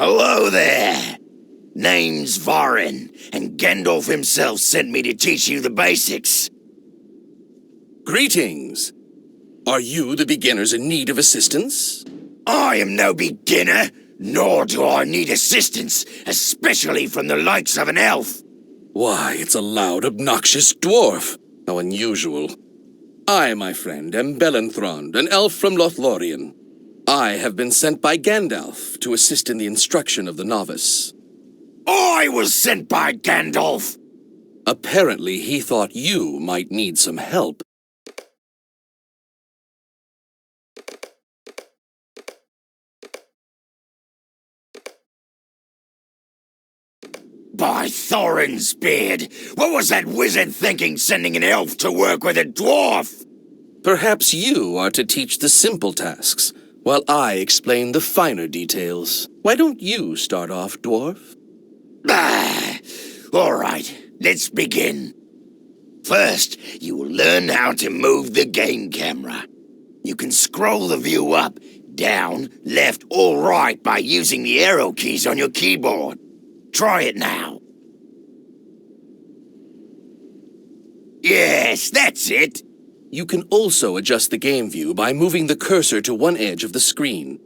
Hello there! Name's Varren, and Gandalf himself sent me to teach you the basics. Greetings. Are you the beginners in need of assistance? I am no beginner, nor do I need assistance, especially from the likes of an elf. Why, it's a loud, obnoxious dwarf. How unusual. I, my friend, am Belenthron, an elf from Lothlorien. I have been sent by Gandalf to assist in the instruction of the novice. I was sent by Gandalf! Apparently, he thought you might need some help. By Thorin's beard! What was that wizard thinking sending an elf to work with a dwarf? Perhaps you are to teach the simple tasks, while I explain the finer details. Why don't you start off, dwarf? All right, let's begin. First, you will learn how to move the game camera. You can scroll the view up, down, left, or right by using the arrow keys on your keyboard. Try it now. Yes, that's it. You can also adjust the game view by moving the cursor to one edge of the screen.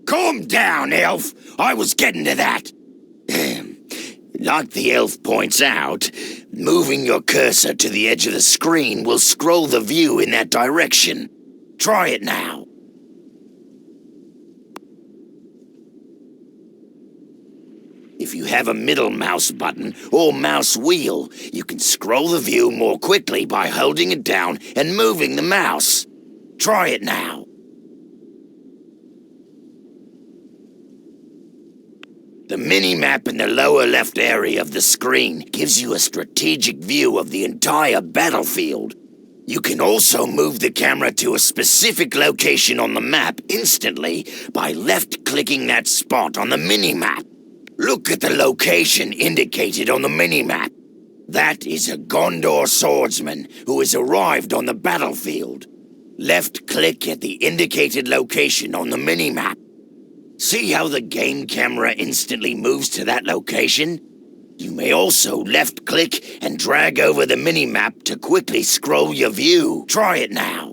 Calm down, elf. I was getting to that. Like the elf points out, moving your cursor to the edge of the screen will scroll the view in that direction. Try it now. If you have a middle mouse button or mouse wheel, you can scroll the view more quickly by holding it down and moving the mouse. Try it now. The mini-map in the lower left area of the screen gives you a strategic view of the entire battlefield. You can also move the camera to a specific location on the map instantly by left-clicking that spot on the mini-map. Look at the location indicated on the mini-map. That is a Gondor swordsman who has arrived on the battlefield. Left-click at the indicated location on the mini-map. See how the game camera instantly moves to that location? You may also left-click and drag over the mini-map to quickly scroll your view. Try it now.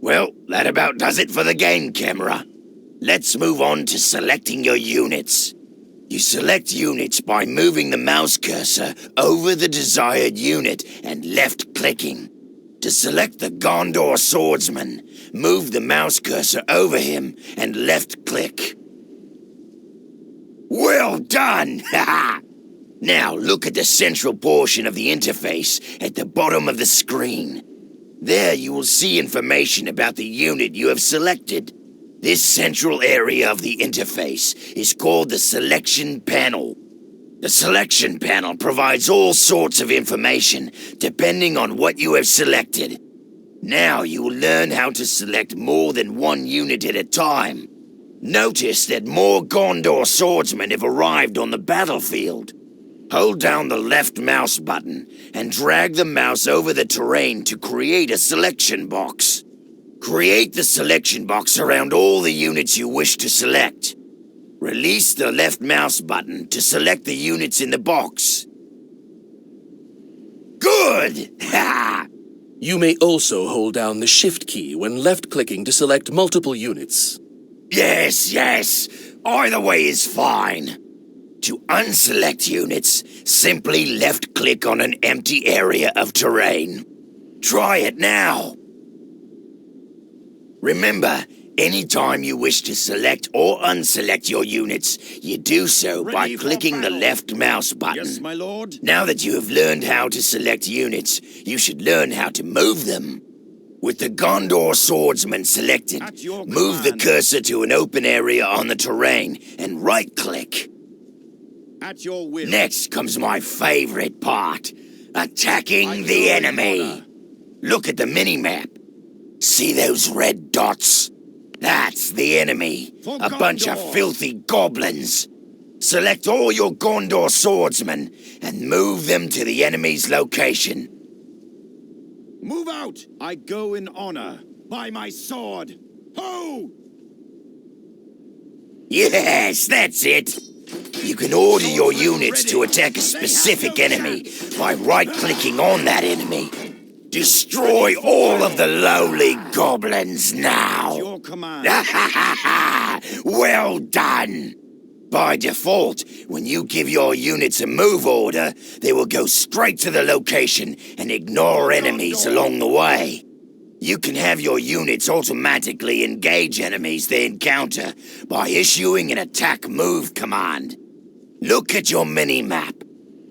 Well, that about does it for the game camera. Let's move on to selecting your units. You select units by moving the mouse cursor over the desired unit and left-clicking. To select the Gondor swordsman, move the mouse cursor over him and left-click. Well done! Now look at the central portion of the interface at the bottom of the screen. There you will see information about the unit you have selected. This central area of the interface is called the selection panel. The selection panel provides all sorts of information depending on what you have selected. Now you will learn how to select more than one unit at a time. Notice that more Gondor swordsmen have arrived on the battlefield. Hold down the left mouse button and drag the mouse over the terrain to create a selection box. Create the selection box around all the units you wish to select. Release the left mouse button to select the units in the box. Good! Ha! You may also hold down the Shift key when left-clicking to select multiple units. Yes. Either way is fine. To unselect units, simply left-click on an empty area of terrain. Try it now. Remember, anytime you wish to select or unselect your units, you do so by clicking the left mouse button. Yes, my lord. Now that you have learned how to select units, you should learn how to move them. With the Gondor swordsman selected, move the cursor to an open area on the terrain and right-click. At your will. Next comes my favorite part, attacking the enemy. Look at the mini-map. See those red dots? That's the enemy, a bunch of filthy goblins. Select all your Gondor swordsmen and move them to the enemy's location. Move out! I go in honor. By my sword. Ho! Yes, that's it. You can order your units to attack a specific enemy by right-clicking on that enemy. Destroy all of the lowly goblins now. Your command. Well done. By default, when you give your units a move order, they will go straight to the location and ignore enemies along the way. You can have your units automatically engage enemies they encounter by issuing an attack move command. Look at your mini-map.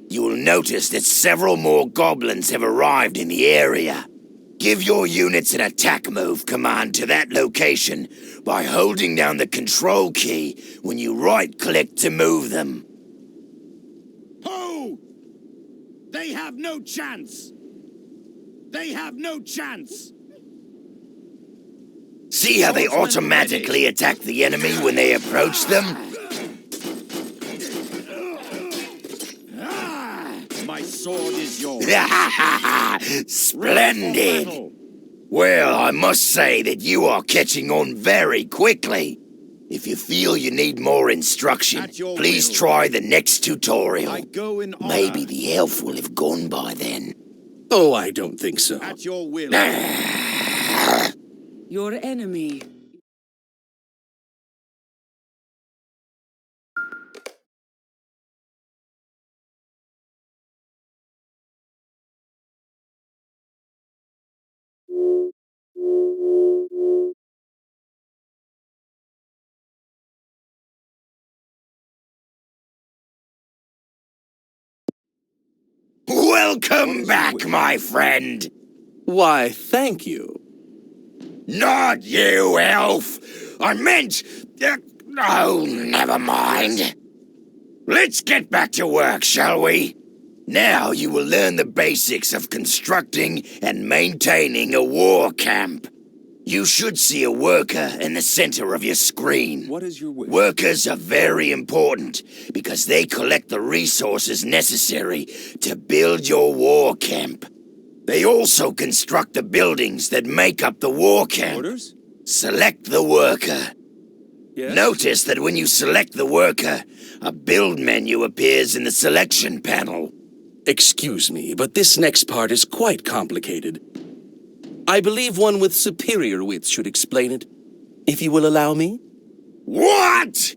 You will notice that several more goblins have arrived in the area. Give your units an attack move command to that location by holding down the control key when you right-click to move them. Ho! They have no chance. They have no chance. See how they automatically attack the enemy when they approach them? My sword is yours. Splendid! Well, I must say that you are catching on very quickly. If you feel you need more instruction, please try the next tutorial. I go in honor. Maybe the elf will have gone by then. Oh, I don't think so. At your will. Your enemy. Welcome back, my friend. Why, thank you. Not you, elf. I meant... oh, never mind. Let's get back to work, shall we? Now you will learn the basics of constructing and maintaining a war camp. You should see a worker in the center of your screen. What is your wish? Workers are very important because they collect the resources necessary to build your war camp. They also construct the buildings that make up the war camp. Orders? Select the worker. Yes? Notice that when you select the worker, a build menu appears in the selection panel. Excuse me, but this next part is quite complicated. I believe one with superior wits should explain it, if you will allow me. What?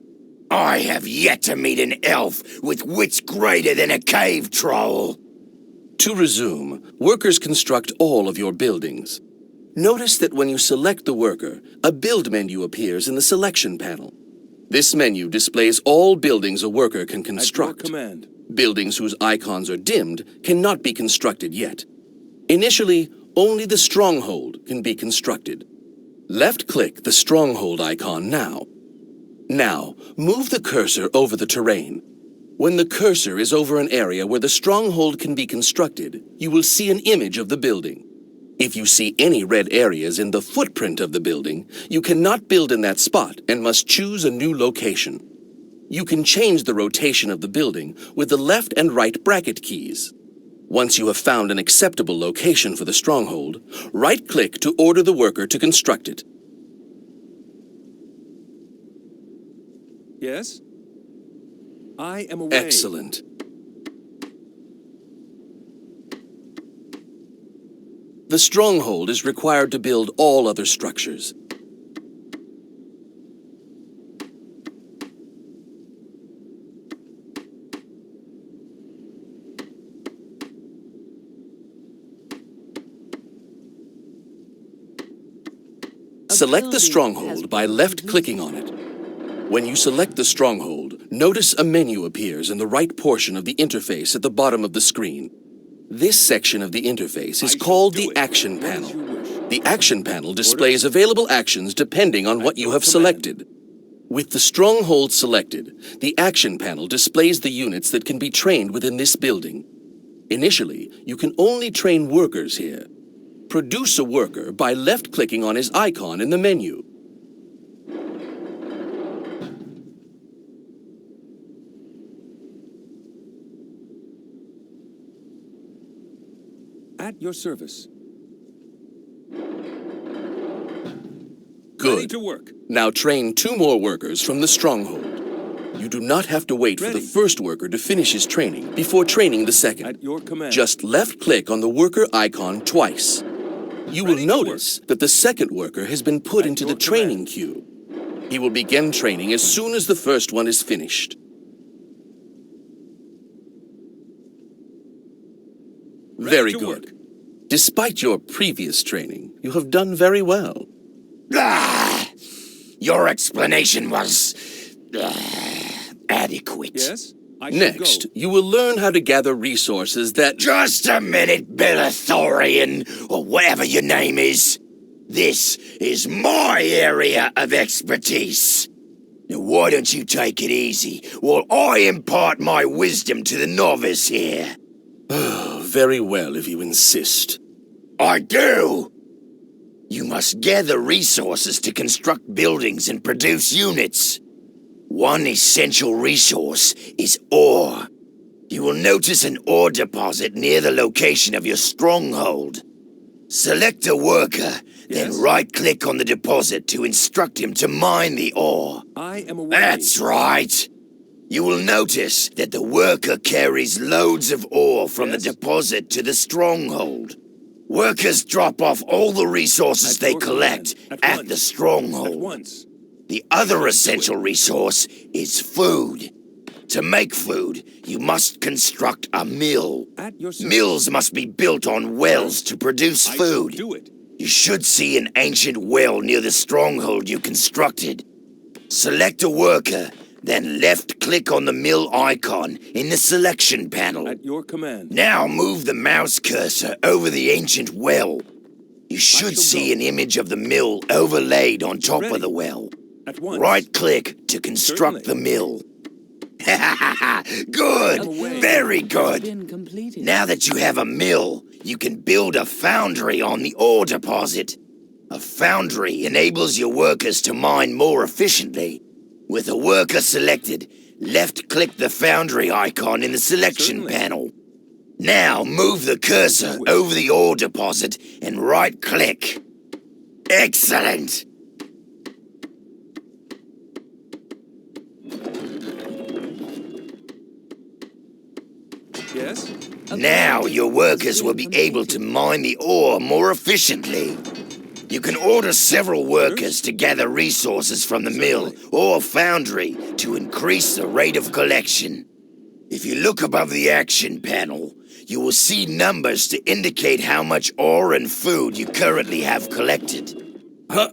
I have yet to meet an elf with wits greater than a cave troll. To resume, workers construct all of your buildings. Notice that when you select the worker, a build menu appears in the selection panel. This menu displays all buildings a worker can construct. At your command. Buildings whose icons are dimmed cannot be constructed yet. Initially, only the stronghold can be constructed. Left-click the stronghold icon now. Now, move the cursor over the terrain. When the cursor is over an area where the stronghold can be constructed, you will see an image of the building. If you see any red areas in the footprint of the building, you cannot build in that spot and must choose a new location. You can change the rotation of the building with the left and right bracket keys. Once you have found an acceptable location for the stronghold, right-click to order the worker to construct it. Yes? I am away. Excellent. The stronghold is required to build all other structures. Select the stronghold by left-clicking on it. When you select the stronghold, notice a menu appears in the right portion of the interface at the bottom of the screen. This section of the interface is called the Action Panel. The Action Panel displays available actions depending on what you have selected. With the stronghold selected, the Action Panel displays the units that can be trained within this building. Initially, you can only train workers here. Produce a worker by left-clicking on his icon in the menu. At your service. Good. to work. Now train 2 more workers from the stronghold. You do not have to wait for the Ready. first worker to finish his training before training the second. At your command. Just left-click on the worker icon twice. You will Ready to notice that the second worker has been put At into the your training queue. He will begin training as soon as the first one is finished. Very to good. work. Despite your previous training, you have done very well. Ah, your explanation was adequate. Yes? I shall Next, go. you will learn how to gather resources that... Just a minute, Bellathorian, or whatever your name is. This is my area of expertise. Now why don't you take it easy while I impart my wisdom to the novice here? Very well, if you insist. I do! You must gather resources to construct buildings and produce units. One essential resource is ore. You will notice an ore deposit near the location of your stronghold. Select a worker, then right-click on the deposit to instruct him to mine the ore. I am away. That's right. You will notice that the worker carries loads of ore from the deposit to the stronghold. Workers drop off all the resources they collect at the At stronghold. once. The other essential resource is food. To make food, you must construct a mill. At your service. Mills must be built on wells to produce I shall food. do it. You should see an ancient well near the stronghold you constructed. Select a worker, then left-click on the mill icon in the selection panel. At your command. Now move the mouse cursor over the ancient well. You should shall see go. an image of the mill overlaid on top Ready. of the well. At once. Right-click to construct Certainly. the mill. Good! Very good! Been completed. Now that you have a mill, you can build a foundry on the ore deposit. A foundry enables your workers to mine more efficiently. With a worker selected, left-click the foundry icon in the selection Certainly. panel. Now move the cursor over the ore deposit and right-click. Excellent! Yes? Now your workers will be able to mine the ore more efficiently. You can order several workers to gather resources from the mill or foundry to increase the rate of collection. If you look above the action panel, you will see numbers to indicate how much ore and food you currently have collected. I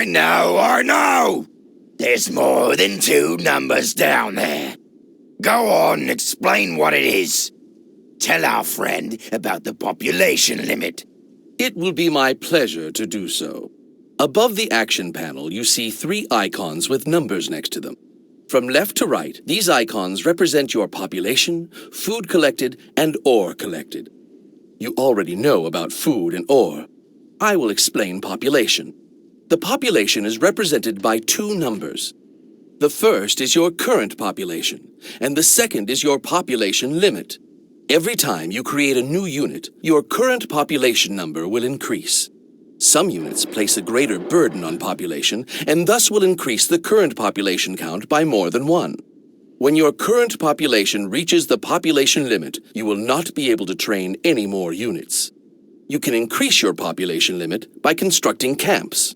know! There's more than 2 numbers down there. Go on, explain what it is. Tell our friend about the population limit. It will be my pleasure to do so. Above the action panel, you see 3 icons with numbers next to them. From left to right, these icons represent your population, food collected, and ore collected. You already know about food and ore. I will explain population. The population is represented by 2 numbers. The first is your current population, and the second is your population limit. Every time you create a new unit, your current population number will increase. Some units place a greater burden on population, and thus will increase the current population count by more than 1. When your current population reaches the population limit, you will not be able to train any more units. You can increase your population limit by constructing camps.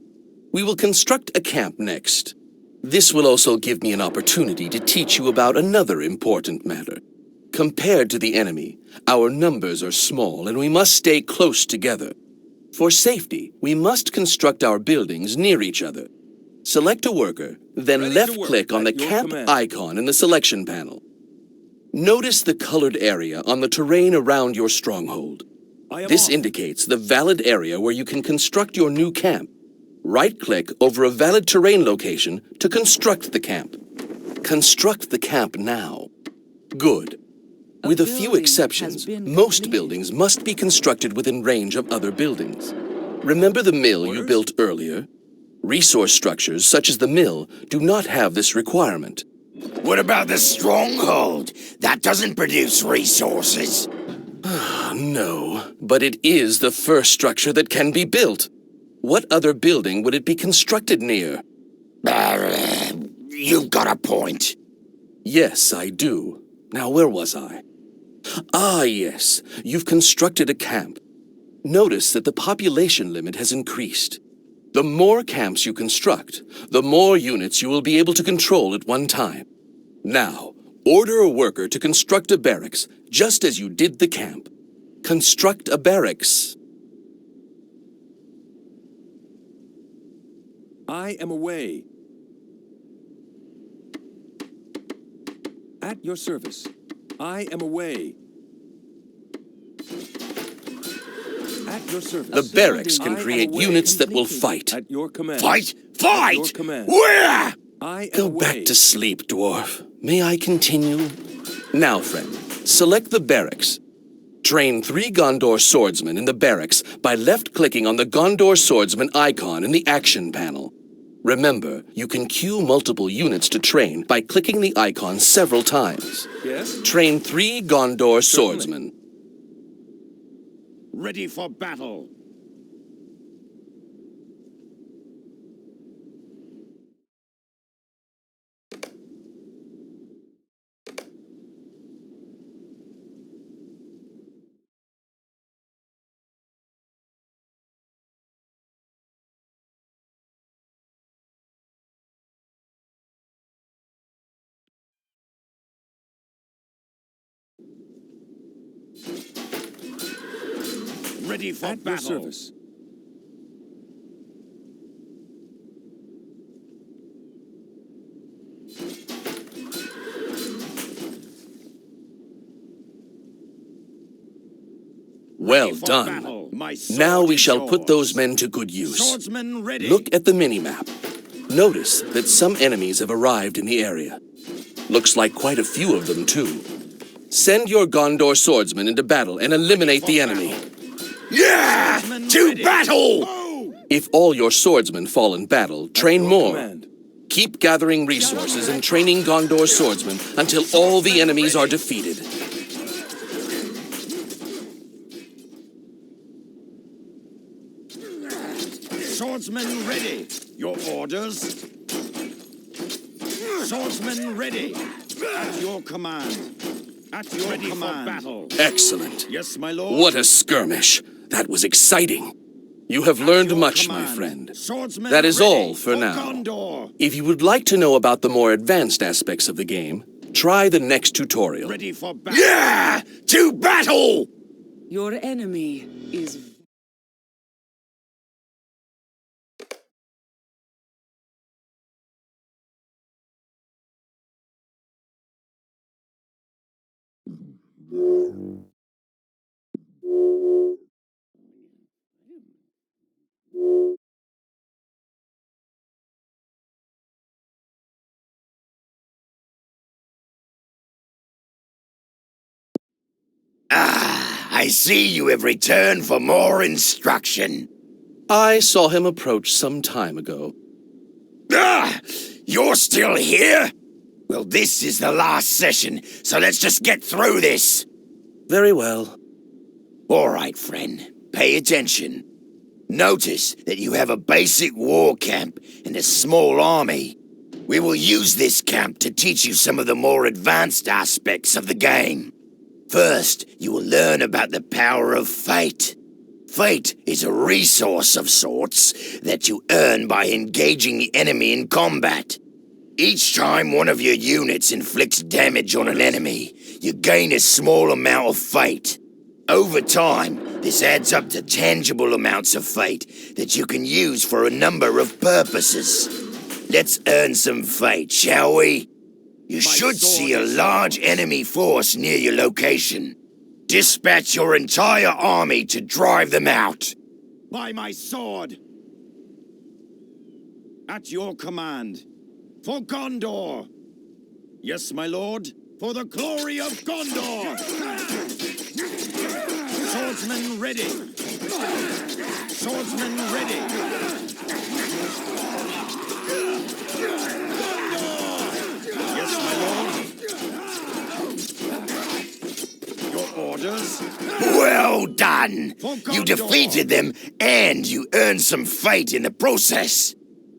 We will construct a camp next. This will also give me an opportunity to teach you about another important matter. Compared to the enemy, our numbers are small and we must stay close together. For safety, we must construct our buildings near each other. Select a worker, then Ready to left-click work on the at your camp command. icon in the selection panel. Notice the colored area on the terrain around your stronghold. I am This off. indicates the valid area where you can construct your new camp. Right-click over a valid terrain location to construct the camp. Construct the camp now. Good. With a few building exceptions, has been most completed. buildings must be constructed within range of other buildings. Remember the mill you Orders? built earlier? Resource structures such as the mill do not have this requirement. What about the stronghold? That doesn't produce resources. No, but it is the first structure that can be built. What other building would it be constructed near? You've got a point. Yes, I do. Now, where was I? Ah, yes. You've constructed a camp. Notice that the population limit has increased. The more camps you construct, the more units you will be able to control at one time. Now, order a worker to construct a barracks, just as you did the camp. Construct a barracks. I am away. At your service. I am away. At your service. The barracks can create units that will fight. At your command. Fight! At your Fight! command. Where? I am Go away. back to sleep, dwarf. May I continue? Now, friend, select the barracks. Train 3 Gondor swordsmen in the barracks by left-clicking on the Gondor swordsman icon in the action panel. Remember, you can queue multiple units to train by clicking the icon several times. Yes? Train 3 Gondor swordsmen. Ready for battle. Ready for At your battle. service. Well Ready for done. battle. My sword Now we is shall yours. put those men to good use. Swordsman ready. Look at the minimap. Notice that some enemies have arrived in the area. Looks like quite a few of them, too. Send your Gondor swordsmen into battle and eliminate the enemy. Yeah! Swordsman To ready. battle! Oh! If all your swordsmen fall in battle, train Your more. command. Keep gathering resources and training Gondor swordsmen until all the enemies are defeated. Swordsman ready. Your orders. Swordsman ready. At your command. At your ready command. For battle. Excellent. Yes, my lord. What a skirmish. That was exciting. You have learned Your much, my command. friend. Swordsman That is ready all for now. Gondor. If you would like to know about the more advanced aspects of the game, try the next tutorial. Ready for battle. Yeah! To battle! Your enemy is Ah, I see you have returned for more instruction. I saw him approach some time ago. Ah, you're still here? Well, this is the last session, so let's just get through this. Very well. All right, friend. Pay attention. Notice that you have a basic war camp and a small army. We will use this camp to teach you some of the more advanced aspects of the game. First, you will learn about the power of fate. Fate is a resource of sorts that you earn by engaging the enemy in combat. Each time one of your units inflicts damage on an enemy, you gain a small amount of fate. Over time, this adds up to tangible amounts of fate that you can use for a number of purposes. Let's earn some fate, shall we? You should see a large enemy force near your location. Dispatch your entire army to drive them out. By my sword. At your command. For Gondor. Yes, my lord. For the glory of Gondor. Swordsman ready. Swordsman ready. Yes, my lord. Your orders. Well done! fun. You defeated them, and you earned some fate in the process.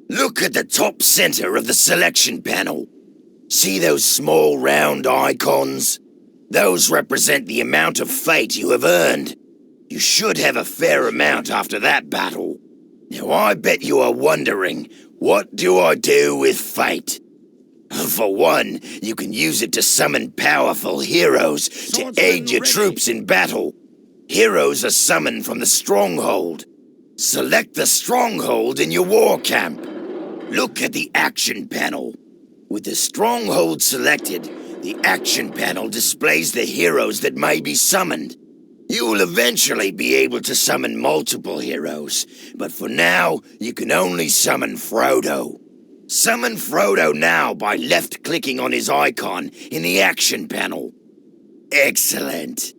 Look at the top center of the selection panel. See those small round icons? Those represent the amount of fate you have earned. You should have a fair amount after that battle. Now I bet you are wondering, what do I do with fate? For one, you can use it to summon powerful heroes to aid your troops in battle. Heroes are summoned from the stronghold. Select the stronghold in your war camp. Look at the action panel. With the stronghold selected, the action panel displays the heroes that may be summoned. You will eventually be able to summon multiple heroes, but for now, you can only summon Frodo. Summon Frodo now by left-clicking on his icon in the action panel. Excellent.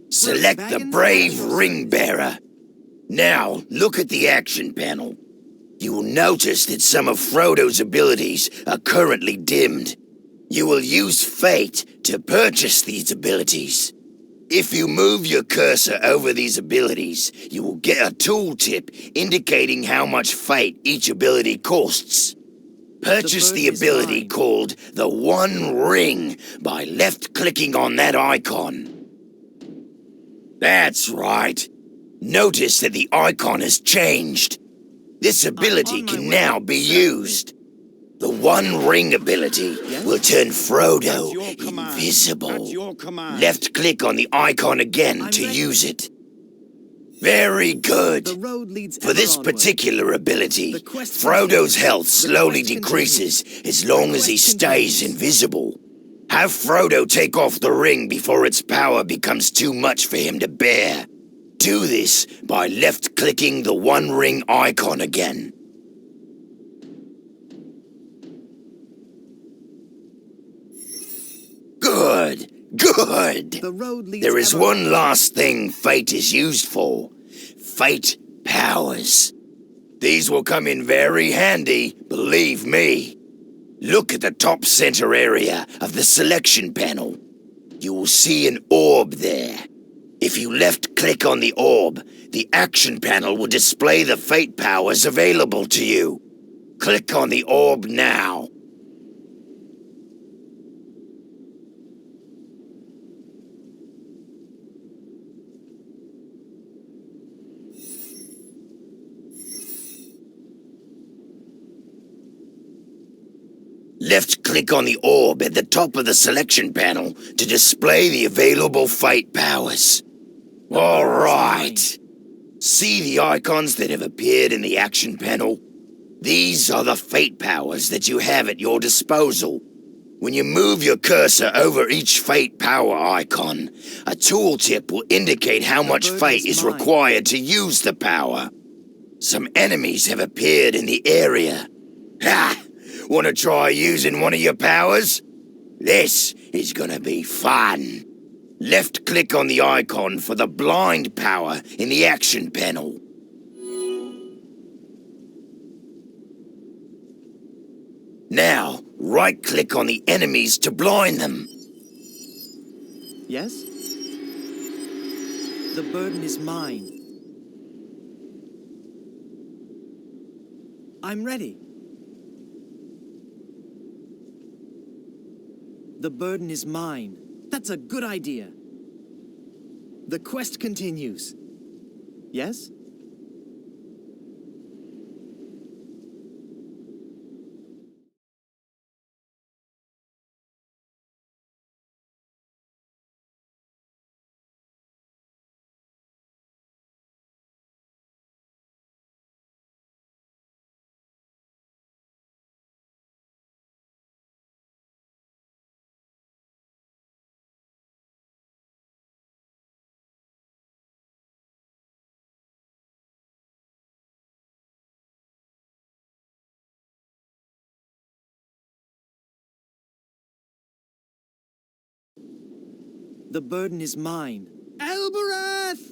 Select the brave ring bearer. Now, look at the action panel. You will notice that some of Frodo's abilities are currently dimmed. You will use fate to purchase these abilities. If you move your cursor over these abilities, you will get a tooltip indicating how much fate each ability costs. Purchase the ability called the One Ring by left-clicking on that icon. That's right. Notice that the icon has changed. This ability can now be used. The One Ring ability will turn Frodo invisible. Left-click on the icon again to use it. Very good. For this particular ability, Frodo's health slowly decreases as long as he stays invisible. Have Frodo take off the ring before its power becomes too much for him to bear. Do this by left-clicking the One Ring icon again. Good, good. There is one last thing fate is used for. Fate powers. These will come in very handy, believe me. Look at the top center area of the selection panel. You will see an orb there. If you left-click on the orb, the action panel will display the fate powers available to you. Click on the orb now. Left-click on the orb at the top of the selection panel to display the available fate powers. All right. See the icons that have appeared in the action panel? These are the fate powers that you have at your disposal. When you move your cursor over each fate power icon, a tooltip will indicate how much fate is required to use the power. Some enemies have appeared in the area. Ha! Want to try using one of your powers? This is gonna be fun. Left-click on the icon for the blind power in the action panel. Now, right-click on the enemies to blind them. Yes? The burden is mine. I'm ready. The burden is mine. That's a good idea. The quest continues. Yes? The burden is mine. Elbereth!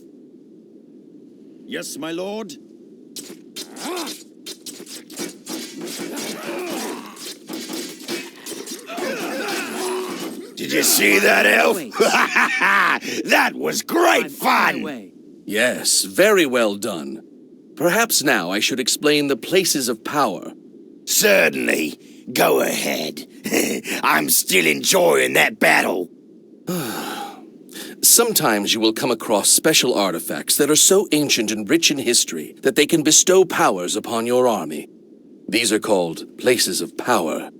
Yes, my lord. Did you see that, elf? Wait. That was great I'm on my fun! way. Yes, very well done. Perhaps now I should explain the places of power. Certainly. Go ahead. I'm still enjoying that battle. Sometimes you will come across special artifacts that are so ancient and rich in history that they can bestow powers upon your army. These are called places of power.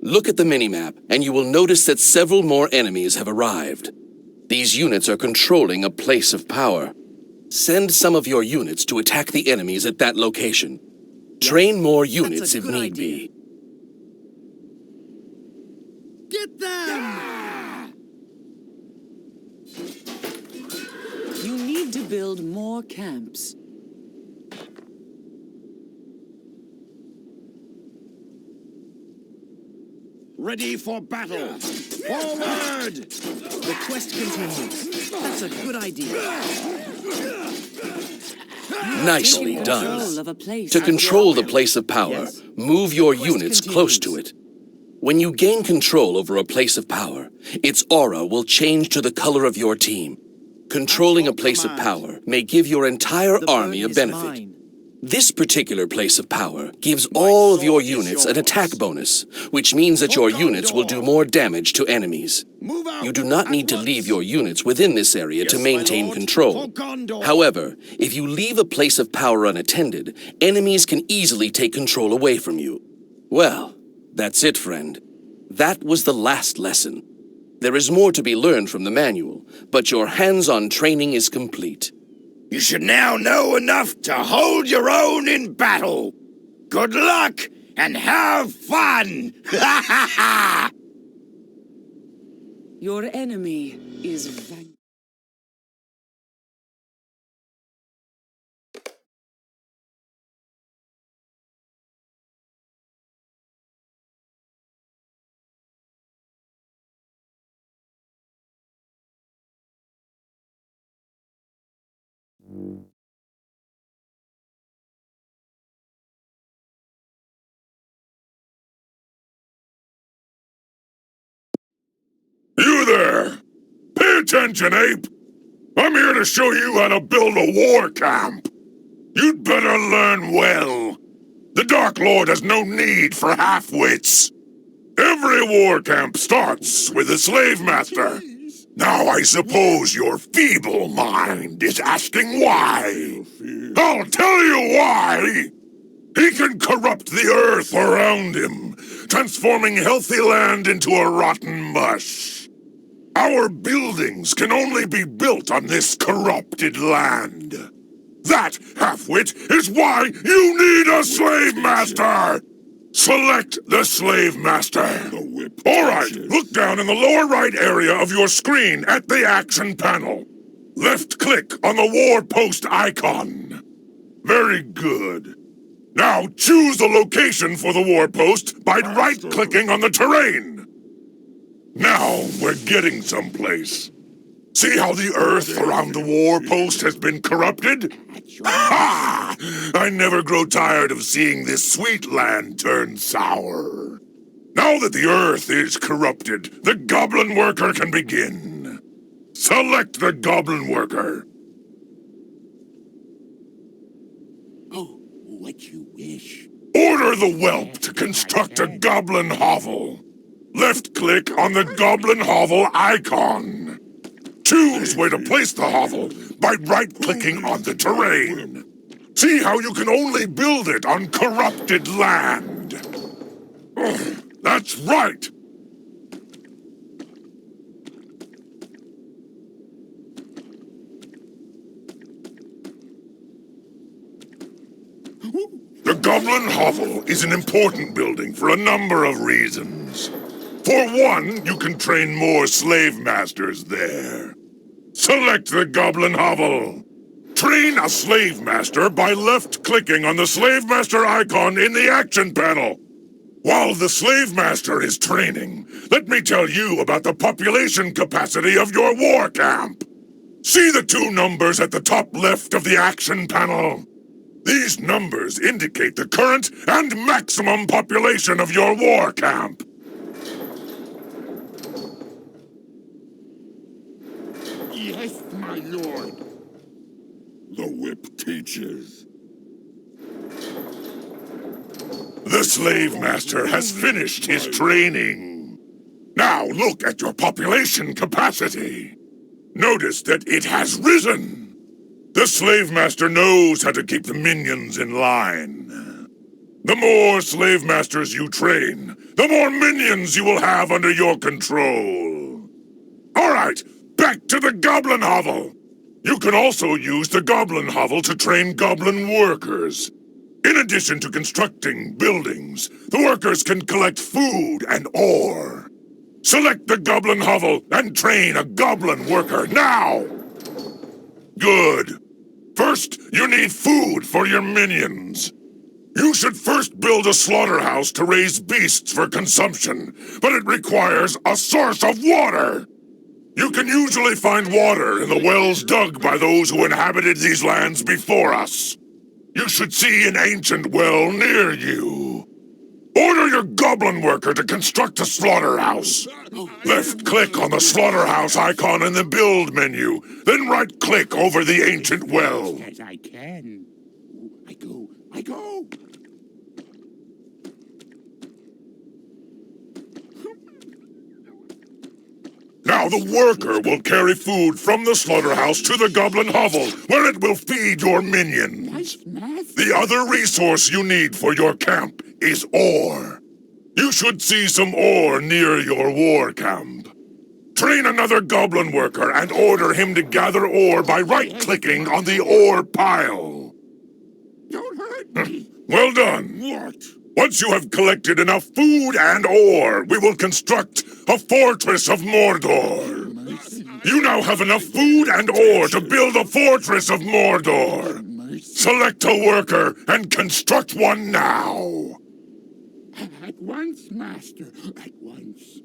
Look at the minimap, and you will notice that several more enemies have arrived. These units are controlling a place of power. Send some of your units to attack the enemies at that location. Train more units if good need idea. be. Get them! You need to build more camps. Ready for battle. Forward! The quest continues. That's a good idea. Nicely Control done. of a place. To control the place of power, Yes. move your Quest units close to continues. it. When you gain control over a place of power, its aura will change to the color of your team. Controlling a place of power may give your entire The army a burden is benefit. mine. This particular place of power gives all of your units an attack bonus, which means that your units will do more damage to enemies. Move out! You do not need to At leave once. your units within this area to Yes, my maintain lord. control. For Gondor. However, if you leave a place of power unattended, enemies can easily take control away from you. Well, that's it, friend. That was the last lesson. There is more to be learned from the manual, but your hands-on training is complete. You should now know enough to hold your own in battle. Good luck and have fun! Your enemy is vanquished. You there! Pay attention, ape! I'm here to show you how to build a war camp. You'd better learn well. The Dark Lord has no need for half-wits. Every war camp starts with a slave master. Now I suppose your feeble mind is asking why. I'll tell you why! He can corrupt the earth around him, transforming healthy land into a rotten mush. Our buildings can only be built on this corrupted land. That, halfwit, is why you need a slave master! Select the slave master. Alright, look down in the lower right area of your screen at the action panel. Left-click on the war post icon. Very good. Now choose the location for the war post by right-clicking on the terrain. Now we're getting someplace. See how the earth around the war post has been corrupted? Ha! I never grow tired of seeing this sweet land turn sour. Now that the earth is corrupted, the goblin worker can begin. Select the goblin worker. Oh, what you wish. Order the whelp to construct a goblin hovel. Left-click on the goblin hovel icon. Choose where to place the hovel by right-clicking on the terrain. See how you can only build it on corrupted land. That's right! The Goblin Hovel is an important building for a number of reasons. For one, you can train more slave masters there. Select the Goblin Hovel. Train a slave master by left-clicking on the slave master icon in the action panel. While the slave master is training, let me tell you about the population capacity of your war camp. See the two numbers at the top left of the action panel? These numbers indicate the current and maximum population of your war camp. Yes, my lord. The whip teaches. The slave master has finished his training. Now look at your population capacity. Notice that it has risen. The slave master knows how to keep the minions in line. The more slave masters you train, the more minions you will have under your control. All right, back to the goblin hovel. You can also use the goblin hovel to train goblin workers. In addition to constructing buildings, the workers can collect food and ore. Select the goblin hovel and train a goblin worker now! Good. First, you need food for your minions. You should first build a slaughterhouse to raise beasts for consumption, but it requires a source of water. You can usually find water in the wells dug by those who inhabited these lands before us. You should see an ancient well near you. Order your goblin worker to construct a slaughterhouse. Left-click on the slaughterhouse icon in the build menu, then right-click over the ancient well. As I can. I go. Now the worker will carry food from the slaughterhouse to the goblin hovel, where it will feed your minions. The other resource you need for your camp is ore. You should see some ore near your war camp. Train another goblin worker and order him to gather ore by right-clicking on the ore pile. Don't hurt me. Well done. What? Once you have collected enough food and ore, we will construct a fortress of Mordor. You now have enough food and ore to build a fortress of Mordor. Select a worker and construct one now. At once, master. At once.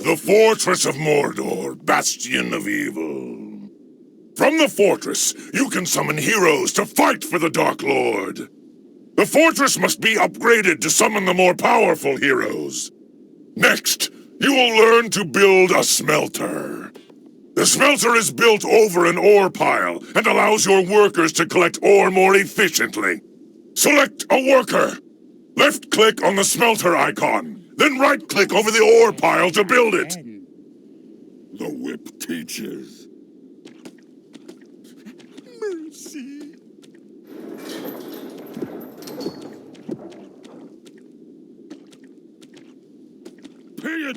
The fortress of Mordor, bastion of evil. From the fortress, you can summon heroes to fight for the Dark Lord. The fortress must be upgraded to summon the more powerful heroes. Next, you will learn to build a smelter. The smelter is built over an ore pile and allows your workers to collect ore more efficiently. Select a worker. Left-click on the smelter icon. Then right-click over the ore pile to build it. The whip teaches. Mercy.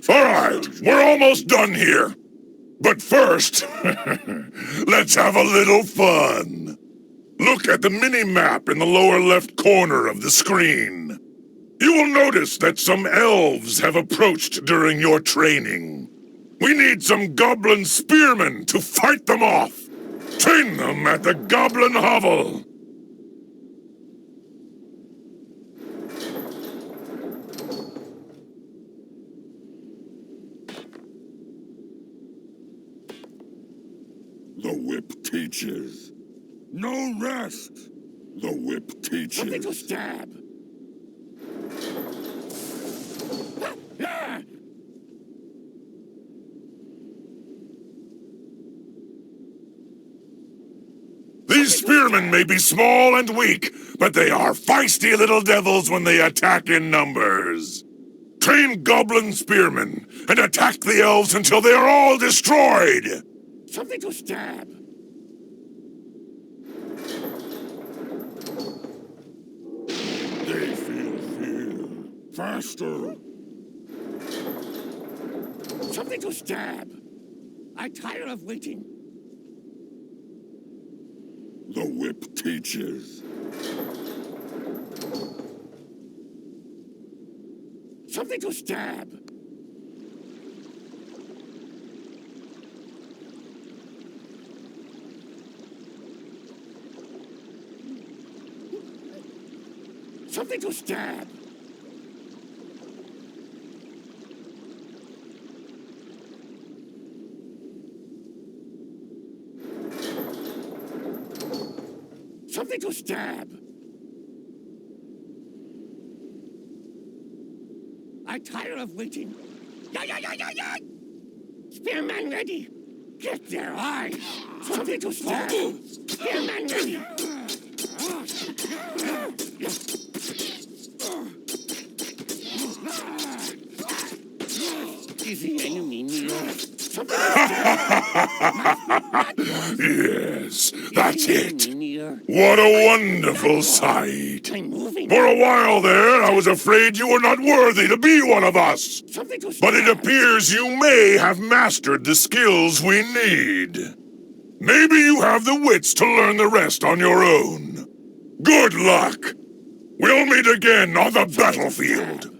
All right, we're almost done here. But first, let's have a little fun. Look at the mini-map in the lower left corner of the screen. You will notice that some elves have approached during your training. We need some goblin spearmen to fight them off. Train them at the goblin hovel. The whip teaches. No rest. The whip teaches. Something to stab. These spearmen may be small and weak, but they are feisty little devils when they attack in numbers. Train goblin spearmen and attack the elves until they are all destroyed. Something to stab. They feel fear. Faster. Something to stab. I'm tired of waiting. The whip teaches. Something to stab. Something to stab. Something to stab. I'm tired of waiting. Yeah. Spearman ready. Get their eyes. Something to stab. Spearman ready. Is the enemy near? Something to stab. Yes, that's it. Near. What a wonderful sight. I'm moving. For a while there, I was afraid you were not worthy to be one of us. Something to stab. But it appears you may have mastered the skills we need. Maybe you have the wits to learn the rest on your own. Good luck. We'll meet again on the battlefield.